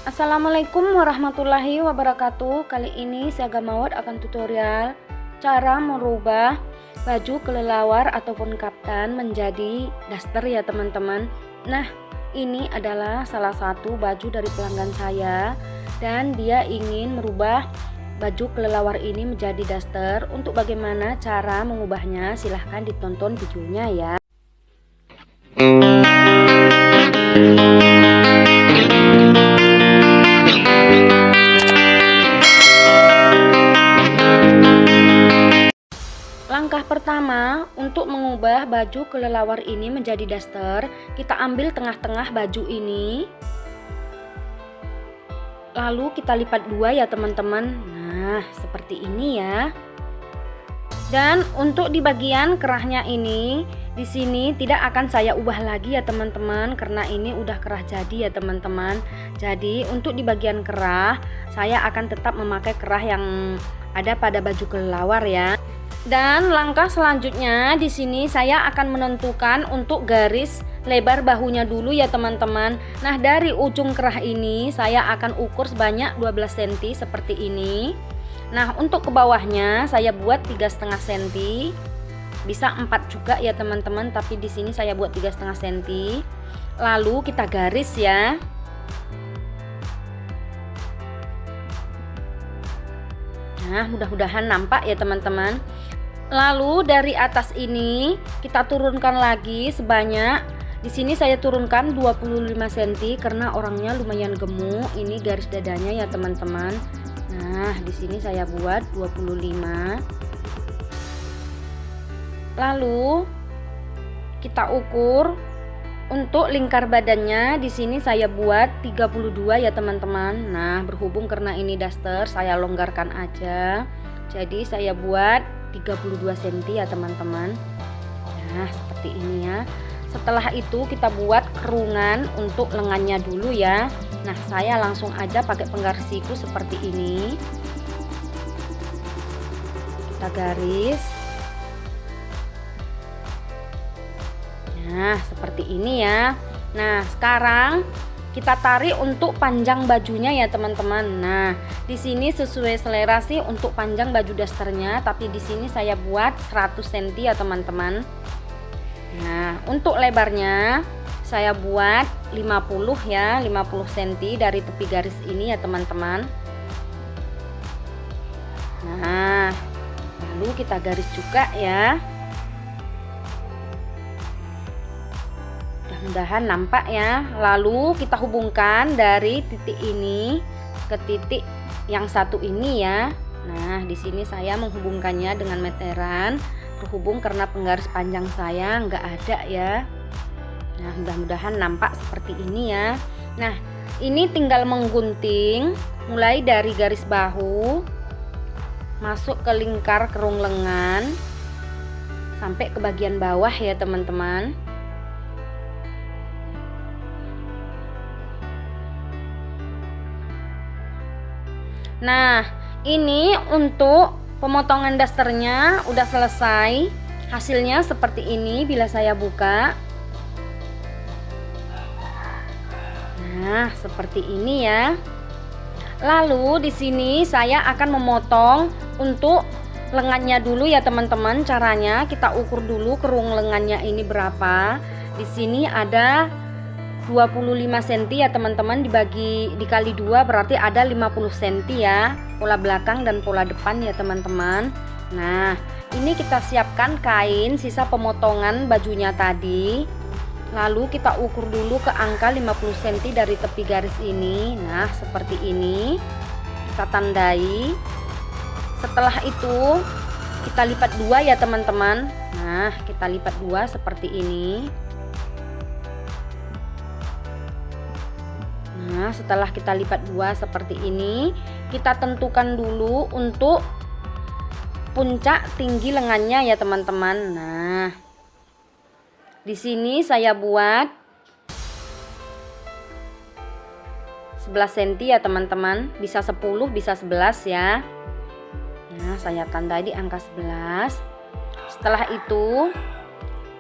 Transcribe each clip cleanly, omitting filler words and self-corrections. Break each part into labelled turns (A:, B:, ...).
A: Assalamualaikum warahmatullahi wabarakatuh. Kali ini saya Gamawat akan tutorial cara merubah baju kelelawar ataupun kaftan menjadi daster ya teman-teman. Nah, ini adalah salah satu baju dari pelanggan saya dan dia ingin merubah baju kelelawar ini menjadi daster. Untuk bagaimana cara mengubahnya, silahkan ditonton videonya ya. Langkah pertama untuk mengubah baju kelelawar ini menjadi daster, kita ambil tengah-tengah baju ini, lalu kita lipat dua ya teman-teman. Nah, seperti ini ya. Dan untuk di bagian kerahnya ini, di sini tidak akan saya ubah lagi ya teman-teman, karena ini udah kerah jadi ya teman-teman. Jadi untuk di bagian kerah, saya akan tetap memakai kerah yang ada pada baju kelelawar ya. Dan langkah selanjutnya di sini saya akan menentukan untuk garis lebar bahunya dulu ya teman-teman. Nah, dari ujung kerah ini saya akan ukur sebanyak 12 cm seperti ini. Nah, untuk ke bawahnya saya buat 3,5 cm. Bisa 4 juga ya teman-teman, tapi di sini saya buat 3,5 cm. Lalu kita garis ya. Nah, mudah-mudahan nampak ya teman-teman. Lalu dari atas ini kita turunkan lagi sebanyak, di sini saya turunkan 25 cm karena orangnya lumayan gemuk. Ini garis dadanya ya teman-teman. Nah, di sini saya buat 25. Lalu kita ukur untuk lingkar badannya, di sini saya buat 32 ya teman-teman. Nah, berhubung karena ini daster, saya longgarkan aja. Jadi saya buat 32 cm ya teman-teman. Nah, seperti ini ya. Setelah itu kita buat kerungan untuk lengannya dulu ya. Nah, saya langsung aja pakai penggaris siku seperti ini. Kita garis. Nah, seperti ini ya. Nah, sekarang kita tarik untuk panjang bajunya ya teman-teman. Nah, di sini sesuai selera sih untuk panjang baju dasternya, tapi di sini saya buat 100 cm ya teman-teman. Nah, untuk lebarnya saya buat 50 ya, 50 cm dari tepi garis ini ya teman-teman. Nah, lalu kita garis juga ya. Mudah-mudahan nampak ya. Lalu kita hubungkan dari titik ini ke titik yang satu ini ya. Nah, di sini saya menghubungkannya dengan meteran, terhubung karena penggaris panjang saya nggak ada ya. Nah, mudah-mudahan nampak seperti ini ya. Nah, ini tinggal menggunting mulai dari garis bahu masuk ke lingkar kerung lengan sampai ke bagian bawah ya teman-teman. Nah, ini untuk pemotongan dasternya udah selesai. Hasilnya seperti ini bila saya buka. Nah, seperti ini ya. Lalu di sini saya akan memotong untuk lengannya dulu ya teman-teman. Caranya kita ukur dulu kerung lengannya ini berapa. Di sini ada 25 cm ya teman-teman, dikali 2 berarti ada 50 cm ya, pola belakang dan pola depan ya teman-teman. Nah, ini kita siapkan kain sisa pemotongan bajunya tadi. Lalu kita ukur dulu ke angka 50 cm dari tepi garis ini. Nah, seperti ini kita tandai. Setelah itu kita lipat 2 ya teman-teman. Nah, kita lipat 2 seperti ini. Nah, setelah kita lipat 2 seperti ini, kita tentukan dulu untuk puncak tinggi lengannya ya teman-teman. Nah, di sini saya buat 11 cm ya teman-teman, bisa 10 bisa 11 ya. Nah, saya tandai di angka 11. Setelah itu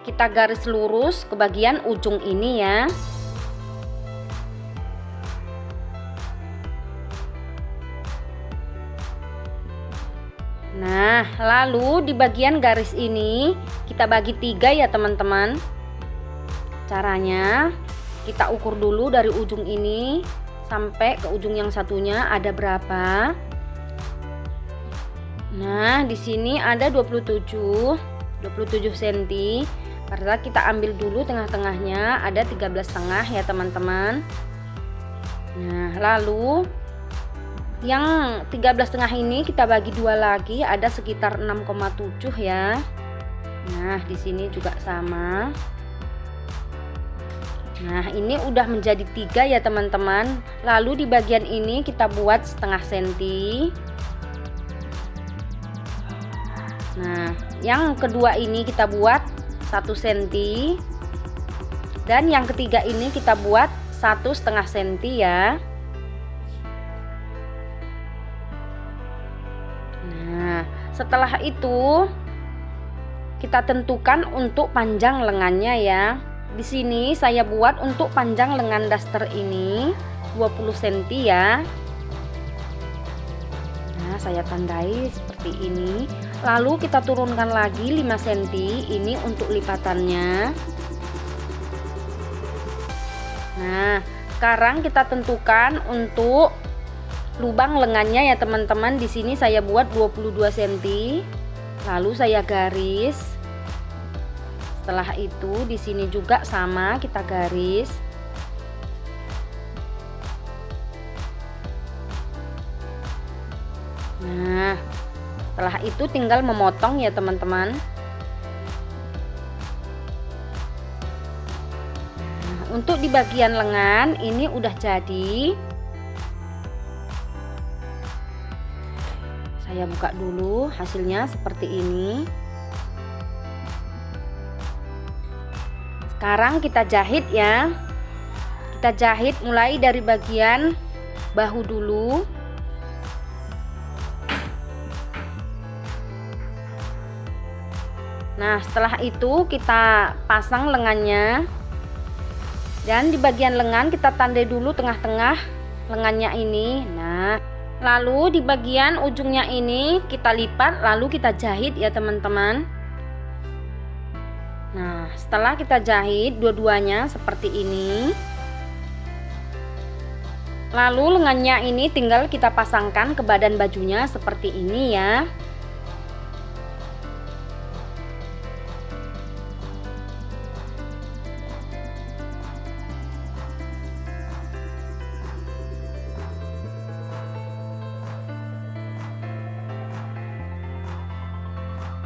A: kita garis lurus ke bagian ujung ini ya. Nah, lalu di bagian garis ini kita bagi 3 ya teman-teman. Caranya kita ukur dulu dari ujung ini sampai ke ujung yang satunya ada berapa. Nah, di sini ada 27 cm. Karena kita ambil dulu tengah-tengahnya ada 13,5 ya teman-teman. Nah, lalu yang 13,5 ini kita bagi 2 lagi, ada sekitar 6,7 ya. Nah, di sini juga sama. Nah, ini udah menjadi 3 ya teman-teman. Lalu di bagian ini kita buat setengah senti. Nah, yang kedua ini kita buat 1 senti. Dan yang ketiga ini kita buat 1,5 senti ya. Nah, setelah itu kita tentukan untuk panjang lengannya ya. Di sini saya buat untuk panjang lengan daster ini 20 cm ya. Nah, saya tandai seperti ini. Lalu kita turunkan lagi 5 cm ini untuk lipatannya. Nah, sekarang kita tentukan untuk lubang lengannya ya teman-teman. Di sini saya buat 22 cm. Lalu saya garis. Setelah itu di sini juga sama kita garis. Nah, setelah itu tinggal memotong ya teman-teman. Nah, untuk di bagian lengan ini udah jadi. Saya buka dulu hasilnya seperti ini. Sekarang kita jahit ya. Kita jahit mulai dari bagian bahu dulu. Nah, setelah itu kita pasang lengannya. Dan di bagian lengan kita tandai dulu tengah-tengah lengannya ini. Nah, lalu di bagian ujungnya ini kita lipat lalu kita jahit ya teman-teman. Nah, setelah kita jahit dua-duanya seperti ini. Lalu lengannya ini tinggal kita pasangkan ke badan bajunya seperti ini ya.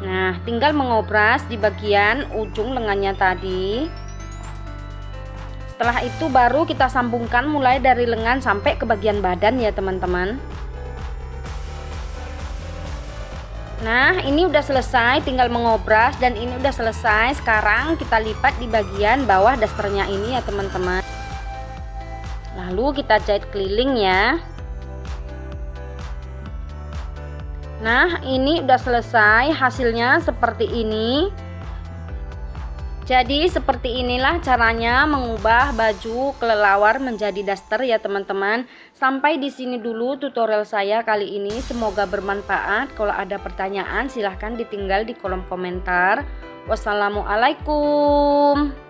A: Nah, tinggal mengobras di bagian ujung lengannya tadi. Setelah itu baru kita sambungkan mulai dari lengan sampai ke bagian badan ya teman-teman. Nah, ini udah selesai, tinggal mengobras dan ini udah selesai. Sekarang kita lipat di bagian bawah dasternya ini ya teman-teman. Lalu kita jahit keliling ya. Nah, ini udah selesai, hasilnya seperti ini. Jadi seperti inilah caranya mengubah baju kelelawar menjadi daster ya teman-teman. Sampai di sini dulu tutorial saya kali ini, semoga bermanfaat. Kalau ada pertanyaan silahkan ditinggal di kolom komentar. Wassalamualaikum.